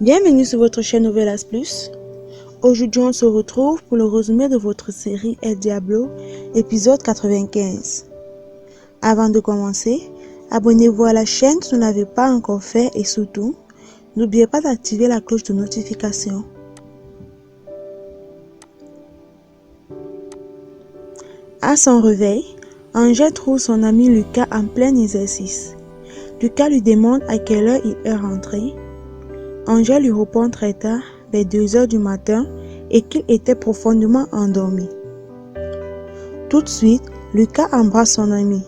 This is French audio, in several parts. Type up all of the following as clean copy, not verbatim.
Bienvenue sur votre chaîne Novelas Plus. Aujourd'hui, on se retrouve pour le résumé de votre série El Diablo, épisode 95. Avant de commencer, abonnez-vous à la chaîne si vous ne l'avez pas encore fait et surtout, n'oubliez pas d'activer la cloche de notification. À son réveil, Angèle trouve son ami Lucas en plein exercice. Lucas lui demande à quelle heure il est rentré. Angèle lui répond très tard, vers 2 heures du matin, et qu'il était profondément endormi. Tout de suite, Lucas embrasse son ami.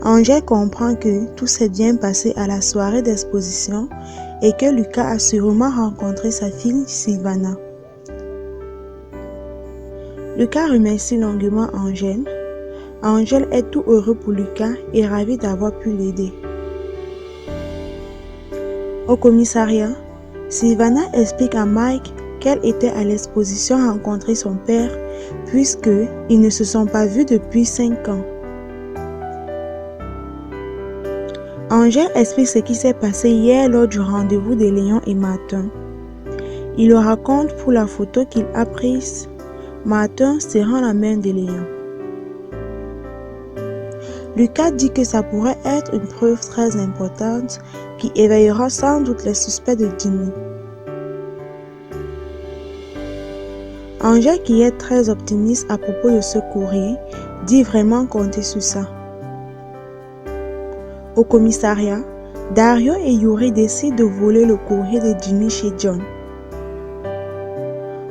Angèle comprend que tout s'est bien passé à la soirée d'exposition et que Lucas a sûrement rencontré sa fille Sylvana. Lucas remercie longuement Angèle. Angèle est tout heureux pour Lucas et ravi d'avoir pu l'aider. Au commissariat, Sylvana explique à Mike qu'elle était à l'exposition rencontrer son père puisqu'ils ne se sont pas vus depuis 5 ans. Angèle explique ce qui s'est passé hier lors du rendez-vous de Léon et Martin. Il le raconte pour la photo qu'il a prise, Martin serrant la main de Léon. Lucas dit que ça pourrait être une preuve très importante qui éveillera sans doute les suspects de Jimmy. Angèle, qui est très optimiste à propos de ce courrier, dit vraiment compter sur ça. Au commissariat, Dario et Yuri décident de voler le courrier de Jimmy chez John.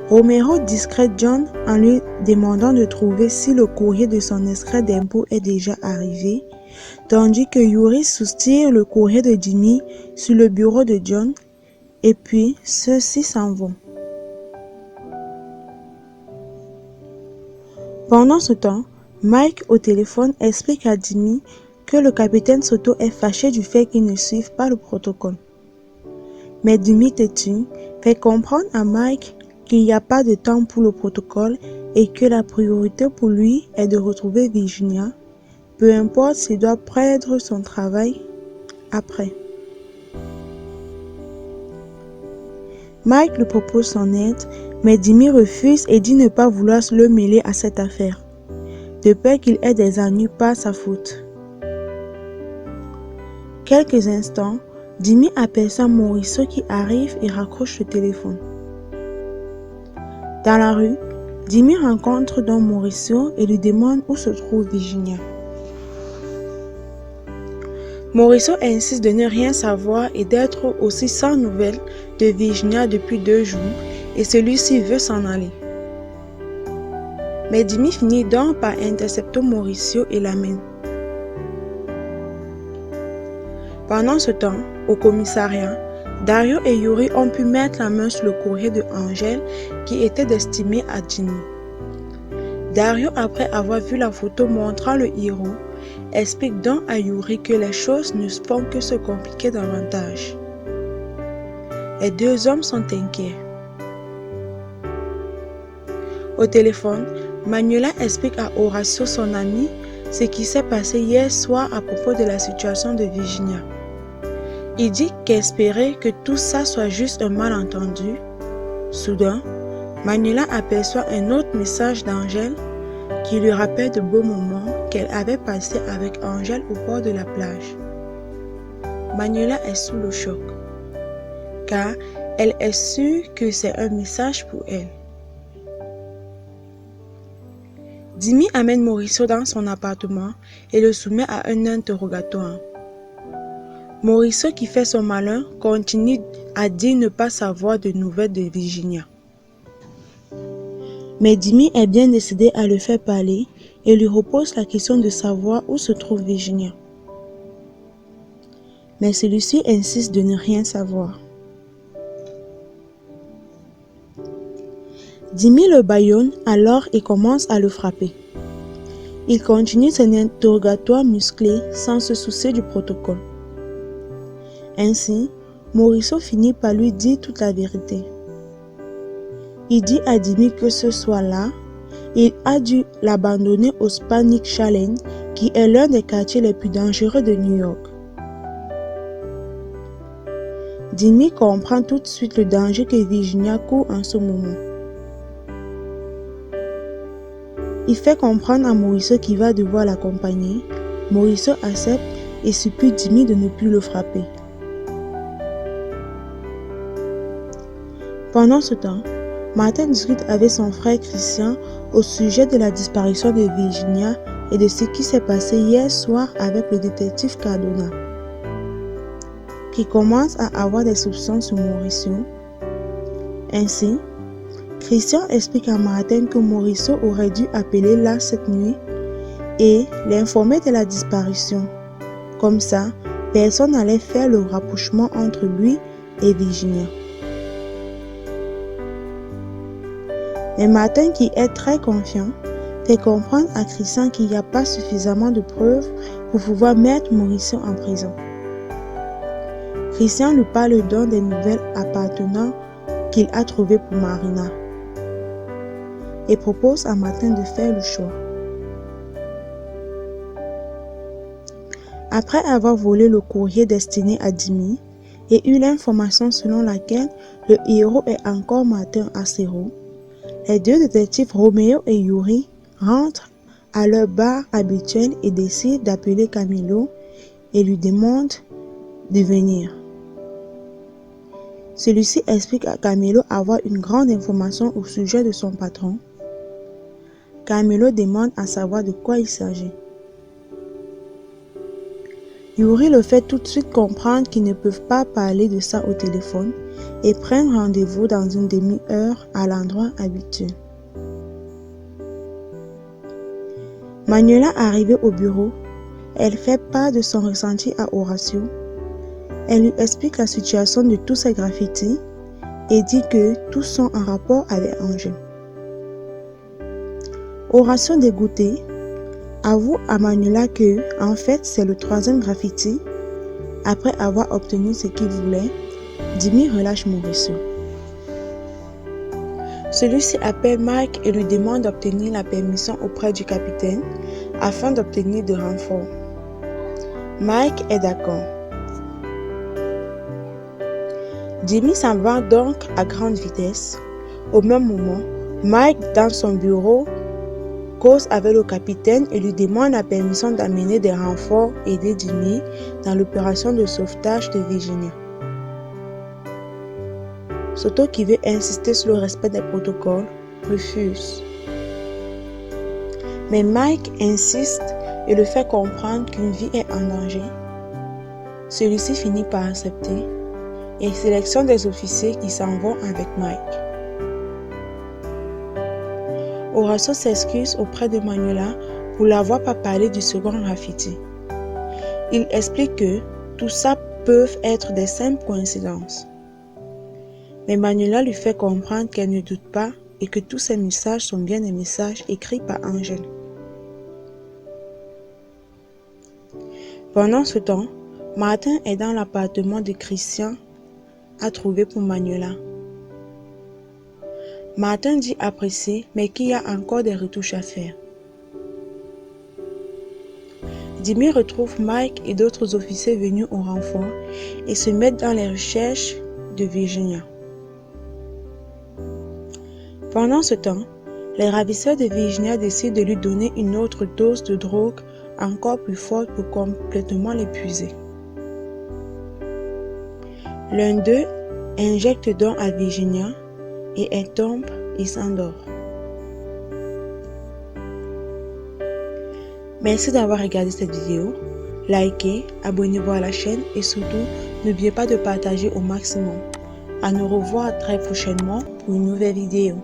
Romero discrète John en lui demandant de trouver si le courrier de son extrait d'impôt est déjà arrivé, tandis que Yuri soustire le courrier de Jimmy sur le bureau de John, et puis ceux-ci s'en vont. Pendant ce temps, Mike au téléphone explique à Jimmy que le capitaine Soto est fâché du fait qu'il ne suive pas le protocole. Mais Jimmy têtu fait comprendre à Mike qu'il n'y a pas de temps pour le protocole et que la priorité pour lui est de retrouver Virginia, peu importe s'il doit perdre son travail après. Mike lui propose son aide, mais Jimmy refuse et dit ne pas vouloir se le mêler à cette affaire, de peur qu'il ait des ennuis par sa faute. Quelques instants, Jimmy aperçoit Mauricio qui arrive et raccroche le téléphone. Dans la rue, Jimmy rencontre donc Mauricio et lui demande où se trouve Virginia. Mauricio insiste de ne rien savoir et d'être aussi sans nouvelles de Virginia depuis 2 jours et celui-ci veut s'en aller. Mais Jimmy finit donc par intercepter Mauricio et l'amène. Pendant ce temps, au commissariat, Dario et Yuri ont pu mettre la main sur le courrier de Angèle qui était destiné à Jimmy. Dario, après avoir vu la photo montrant le héros, explique donc à Yuri que les choses ne font que se compliquer davantage. Les 2 hommes sont inquiets. Au téléphone, Manuela explique à Horacio, son ami, ce qui s'est passé hier soir à propos de la situation de Virginia. Il dit qu'espérait que tout ça soit juste un malentendu. Soudain, Manuela aperçoit un autre message d'Angèle qui lui rappelle de beaux moments qu'elle avait passés avec Angèle au bord de la plage. Manuela est sous le choc, car elle est sûre que c'est un message pour elle. Jimmy amène Mauricio dans son appartement et le soumet à un interrogatoire. Mauricio, qui fait son malin, continue à dire ne pas savoir de nouvelles de Virginia. Mais Jimmy est bien décidé à le faire parler et lui repose la question de savoir où se trouve Virginia. Mais celui-ci insiste de ne rien savoir. Jimmy le bâillonne alors et commence à le frapper. Il continue son interrogatoire musclé sans se soucier du protocole. Ainsi, Mauricio finit par lui dire toute la vérité. Il dit à Jimmy que ce soir-là, il a dû l'abandonner au Spa Nick Challenge, qui est l'un des quartiers les plus dangereux de New York. Jimmy comprend tout de suite le danger que Virginia court en ce moment. Il fait comprendre à Mauricio qu'il va devoir l'accompagner. Mauricio accepte et supplie Jimmy de ne plus le frapper. Pendant ce temps, Martin discute avec son frère Christian au sujet de la disparition de Virginia et de ce qui s'est passé hier soir avec le détective Cardona, qui commence à avoir des soupçons sur Mauricio. Ainsi, Christian explique à Martin que Mauricio aurait dû appeler là cette nuit et l'informer de la disparition. Comme ça, personne n'allait faire le rapprochement entre lui et Virginia. Mais Martin, qui est très confiant, fait comprendre à Christian qu'il n'y a pas suffisamment de preuves pour pouvoir mettre Mauricio en prison. Christian lui parle donc des nouvelles appartenant qu'il a trouvées pour Marina et propose à Martin de faire le choix. Après avoir volé le courrier destiné à Jimmy et eu l'information selon laquelle le héros est encore Martin Acero, les deux détectives Romeo et Yuri rentrent à leur bar habituel et décident d'appeler Camilo et lui demandent de venir. Celui-ci explique à Camilo avoir une grande information au sujet de son patron. Camilo demande à savoir de quoi il s'agit. Yuri le fait tout de suite comprendre qu'ils ne peuvent pas parler de ça au téléphone et prennent rendez-vous dans une demi-heure à l'endroit habituel. Manuela arrivée au bureau, elle fait part de son ressenti à Horacio. Elle lui explique la situation de tous ces graffitis et dit que tous sont en rapport avec Angel. Horacio, dégoûté, avoue à Manuela que, en fait, c'est le troisième graffiti. Après avoir obtenu ce qu'il voulait, Jimmy relâche Mauricio. Celui-ci appelle Mike et lui demande d'obtenir la permission auprès du capitaine afin d'obtenir des renforts. Mike est d'accord. Jimmy s'en va donc à grande vitesse. Au même moment, Mike, dans son bureau, cause avec le capitaine et lui demande la permission d'amener des renforts et aider Jimmy dans l'opération de sauvetage de Virginia. Soto, qui veut insister sur le respect des protocoles, refuse. Mais Mike insiste et le fait comprendre qu'une vie est en danger. Celui-ci finit par accepter et sélectionne des officiers qui s'en vont avec Mike. Horacio s'excuse auprès de Manuela pour l'avoir pas parlé du second graffiti. Il explique que tout ça peut être des simples coïncidences. Mais Manuela lui fait comprendre qu'elle ne doute pas et que tous ces messages sont bien des messages écrits par Angel. Pendant ce temps, Martin est dans l'appartement de Christian à trouver pour Manuela. Martin dit apprécier, mais qu'il y a encore des retouches à faire. Jimmy retrouve Mike et d'autres officiers venus au renfort et se mettent dans les recherches de Virginia. Pendant ce temps, les ravisseurs de Virginia décident de lui donner une autre dose de drogue encore plus forte pour complètement l'épuiser. L'un d'eux injecte donc à Virginia et elle tombe et s'endort. Merci d'avoir regardé cette vidéo. Likez, abonnez-vous à la chaîne et surtout, n'oubliez pas de partager au maximum. À nous revoir très prochainement pour une nouvelle vidéo.